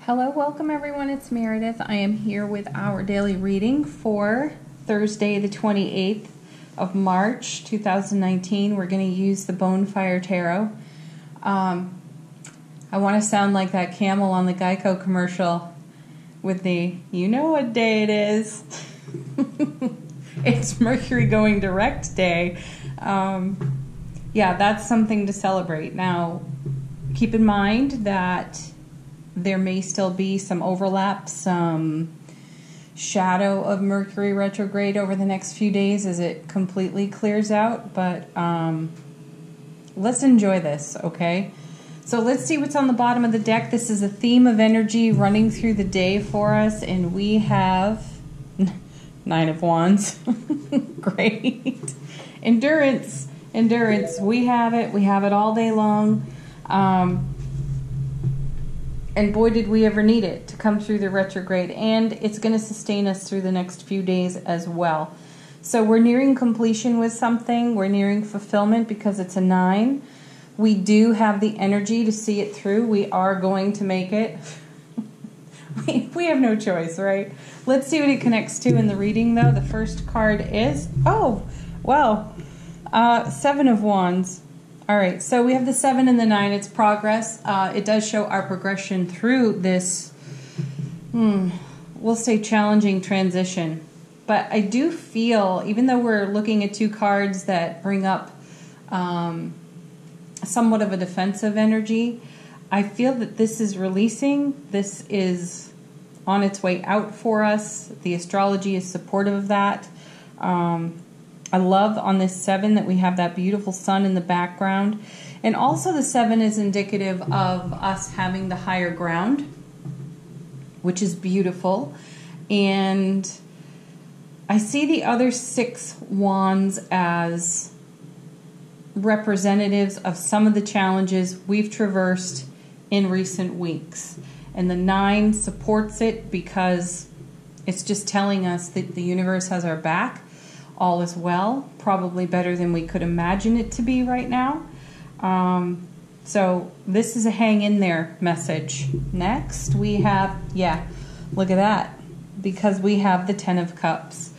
Hello, welcome everyone. It's Meredith. I am here with our daily reading for Thursday, the 28th of March, 2019. We're going to use the Bonefire Tarot. I want to sound like that camel on the Geico commercial with the, you know what day it is. It's Mercury going direct day. Yeah, that's something to celebrate. Now, keep in mind that there may still be some overlap, some shadow of Mercury retrograde over the next few days as it completely clears out, but let's enjoy this, okay? So let's see what's on the bottom of the deck. This is a theme of energy running through the day for us, and we have Nine of Wands. Great. Endurance. We have it all day long. And boy, did we ever need it to come through the retrograde. And it's going to sustain us through the next few days as well. So we're nearing completion with something. We're nearing fulfillment because it's a 9. We do have the energy to see it through. We are going to make it. We have no choice, right? Let's see what it connects to in the reading, though. The first card is, Seven of Wands. All right, so we have the 7 and the 9. It's progress. It does show our progression through this, we'll say, challenging transition. But I do feel, even though we're looking at two cards that bring up somewhat of a defensive energy, I feel that this is releasing. This is on its way out for us. The astrology is supportive of that. I love on this 7 that we have that beautiful sun in the background. And also the 7 is indicative of us having the higher ground, which is beautiful. And I see the other 6 wands as representatives of some of the challenges we've traversed in recent weeks. And the 9 supports it because it's just telling us that the universe has our back. All is well, probably better than we could imagine it to be right now. So this is a hang in there message. Next we have, look at that, because we have the 10 of Cups.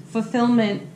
Fulfillment,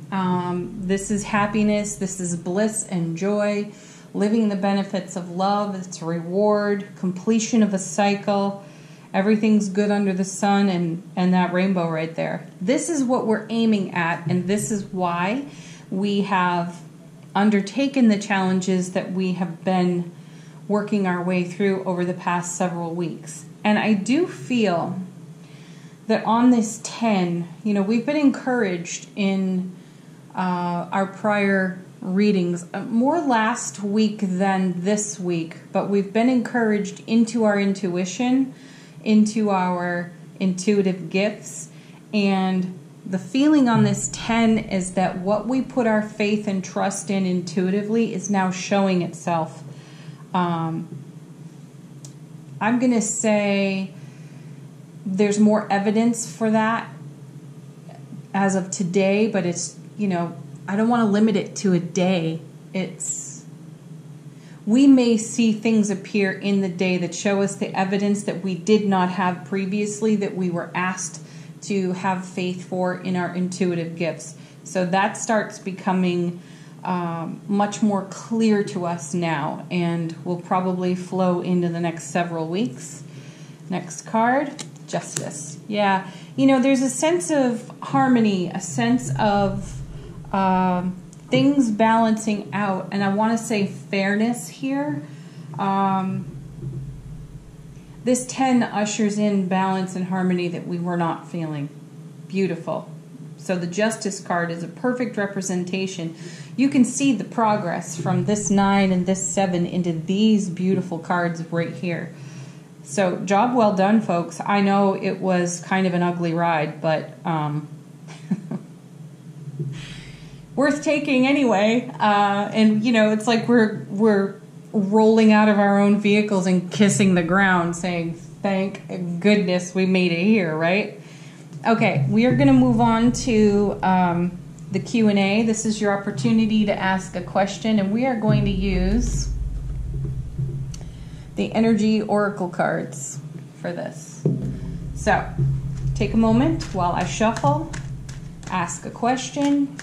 this is happiness, this is bliss and joy, living the benefits of love, it's a reward, completion of a cycle. Everything's good under the sun and that rainbow right there. This is what we're aiming at, and this is why we have undertaken the challenges that we have been working our way through over the past several weeks. And I do feel that on this 10, we've been encouraged in our prior readings, more last week than this week, but we've been encouraged into our intuition, into our intuitive gifts, and the feeling on this 10 is that what we put our faith and trust in intuitively is now showing itself. I'm going to say there's more evidence for that as of today, but it's, I don't want to limit it to a day. We may see things appear in the day that show us the evidence that we did not have previously, that we were asked to have faith for in our intuitive gifts. So that starts becoming much more clear to us now, and will probably flow into the next several weeks. Next card, Justice. Yeah, there's a sense of harmony, a sense of things balancing out, and I want to say fairness here. This 10 ushers in balance and harmony that we were not feeling. Beautiful. So the Justice card is a perfect representation. You can see the progress from this 9 and this 7 into these beautiful cards right here. So job well done, folks. I know it was kind of an ugly ride, but worth taking anyway. And it's like we're rolling out of our own vehicles and kissing the ground, saying thank goodness we made it here, right? Okay, we are going to move on to the Q&A. This is your opportunity to ask a question, and we are going to use the Energy Oracle cards. for this. So take a moment while I shuffle, ask a question.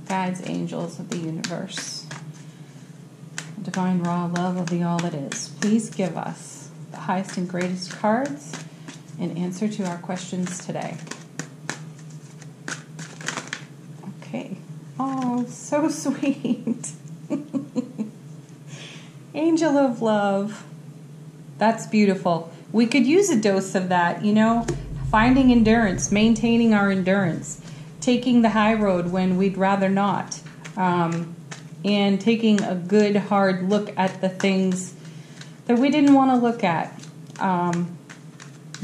Guides, angels of the universe, divine raw love of the all that is, please give us the highest and greatest cards in answer to our questions today. Okay. Oh, so sweet. Angel of love. That's beautiful. We could use a dose of that, you know, finding endurance, maintaining our endurance, taking the high road when we'd rather not, and taking a good hard look at the things that we didn't want to look at.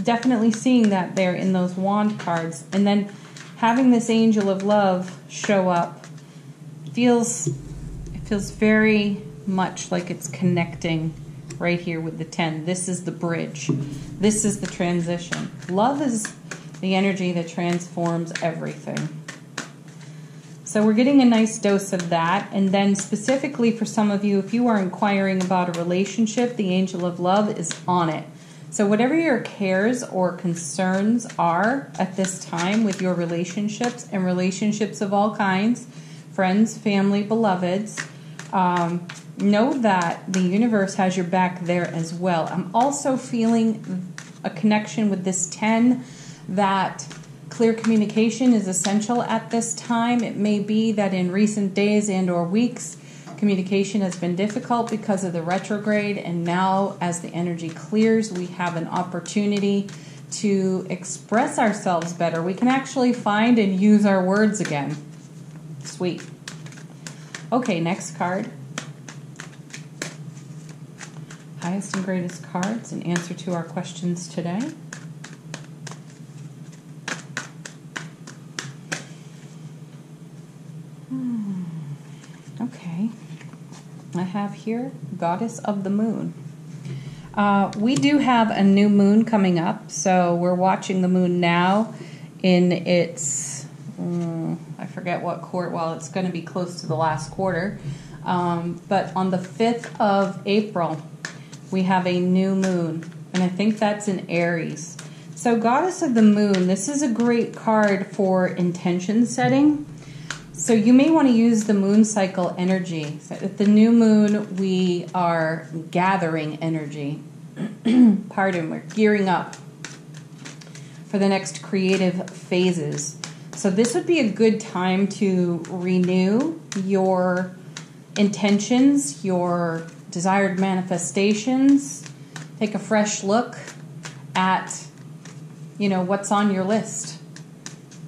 Definitely seeing that there in those wand cards, and then having this angel of love show up feels very much like it's connecting right here with the 10. This is the bridge. This is the transition. Love is the energy that transforms everything. So we're getting a nice dose of that. And then specifically for some of you, if you are inquiring about a relationship, the angel of love is on it. So whatever your cares or concerns are at this time with your relationships and relationships of all kinds, friends, family, beloveds, know that the universe has your back there as well. I'm also feeling a connection with this 10 that clear communication is essential at this time. It may be that in recent days and or weeks, communication has been difficult because of the retrograde, and now as the energy clears, we have an opportunity to express ourselves better. We can actually find and use our words again. Sweet. Okay, next card. Highest and greatest cards in answer to our questions today. Okay. I have here Goddess of the Moon. We do have a new moon coming up, so we're watching the moon now in its, I forget what quarter, well, it's going to be close to the last quarter, but on the 5th of April, we have a new moon, and I think that's in Aries. So Goddess of the Moon, this is a great card for intention setting. So you may want to use the moon cycle energy. So at the new moon, we are gathering energy. Pardon, we're gearing up for the next creative phases. So this would be a good time to renew your intentions, your desired manifestations. Take a fresh look at, you know, what's on your list.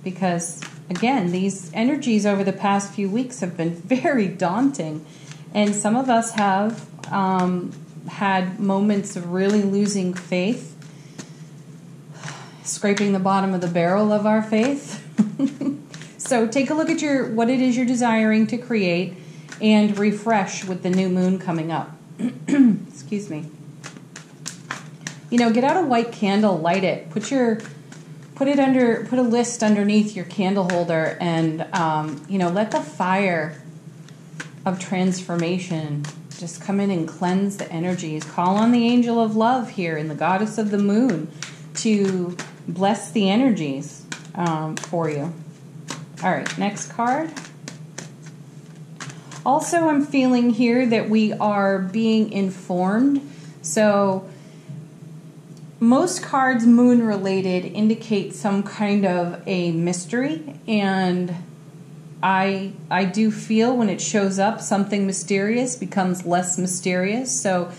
Because again, these energies over the past few weeks have been very daunting. And some of us have had moments of really losing faith, scraping the bottom of the barrel of our faith. So take a look at what it is you're desiring to create and refresh with the new moon coming up. Excuse me. You know, get out a white candle, light it, put a list underneath your candle holder, and you know, let the fire of transformation just come in and cleanse the energies. Call on the angel of love here and the goddess of the moon to bless the energies for you. All right, next card. Also, I'm feeling here that we are being informed. So most cards moon related indicate some kind of a mystery, and I do feel when it shows up, something mysterious becomes less mysterious. So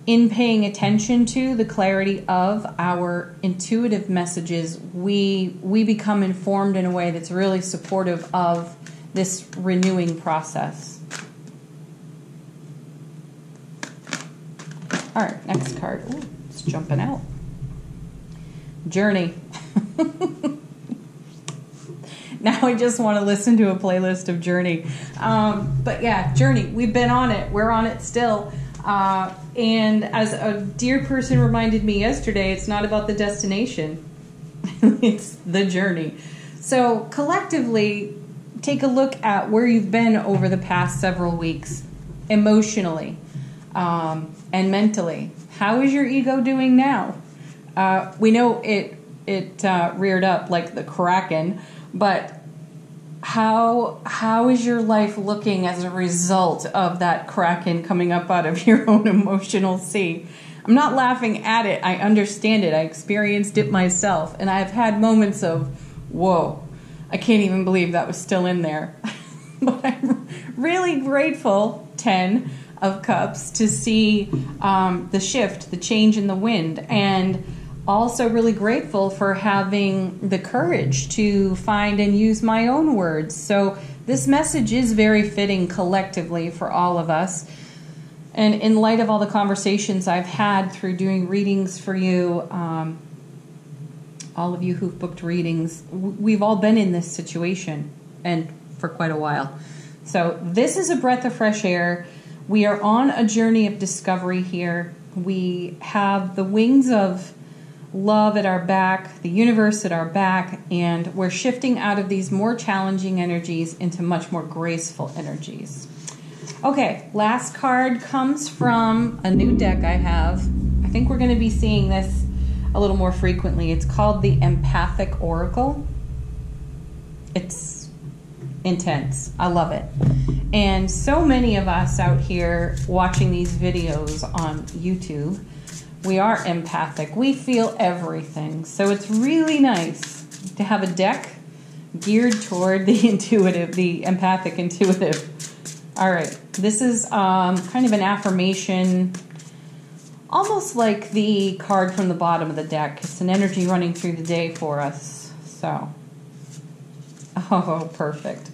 in paying attention to the clarity of our intuitive messages, we become informed in a way that's really supportive of this renewing process. All right, next card. Ooh, it's jumping out. Journey. Now I just want to listen to a playlist of Journey. But yeah, Journey. We've been on it. We're on it still. And as a dear person reminded me yesterday, it's not about the destination. It's the journey. So collectively, take a look at where you've been over the past several weeks emotionally. and mentally. How is your ego doing now? We know it reared up like the Kraken, but how is your life looking as a result of that Kraken coming up out of your own emotional sea? I'm not laughing at it. I understand it. I experienced it myself, and I've had moments of, whoa, I can't even believe that was still in there. But I'm really grateful, 10 of Cups, to see the shift, the change in the wind, and also really grateful for having the courage to find and use my own words. So this message is very fitting collectively for all of us. And in light of all the conversations I've had through doing readings for you, all of you who've booked readings, we've all been in this situation, and for quite a while. So this is a breath of fresh air. We are on a journey of discovery here. We have the wings of love at our back, the universe at our back, and we're shifting out of these more challenging energies into much more graceful energies. Okay, last card comes from a new deck I have. I think we're going to be seeing this a little more frequently. It's called the Empathic Oracle. It's intense. I love it. And so many of us out here watching these videos on YouTube, we are empathic. We feel everything. So it's really nice to have a deck geared toward the intuitive, the empathic intuitive. All right, this is kind of an affirmation, almost like the card from the bottom of the deck. It's an energy running through the day for us. So, oh, perfect.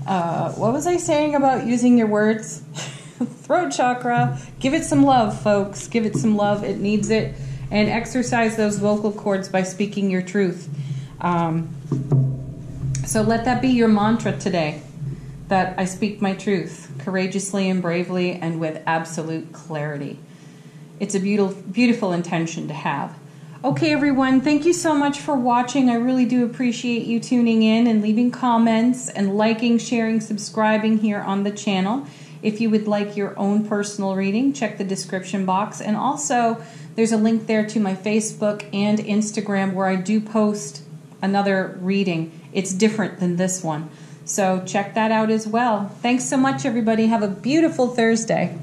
What was I saying about using your words? Throat chakra. Give it some love, folks. Give it some love. It needs it. And exercise those vocal cords by speaking your truth. So let that be your mantra today. That I speak my truth courageously and bravely and with absolute clarity. It's a beautiful, beautiful intention to have. Okay, everyone, thank you so much for watching. I really do appreciate you tuning in and leaving comments and liking, sharing, subscribing here on the channel. If you would like your own personal reading, check the description box. And also, there's a link there to my Facebook and Instagram where I do post another reading. It's different than this one. So check that out as well. Thanks so much, everybody. Have a beautiful Thursday.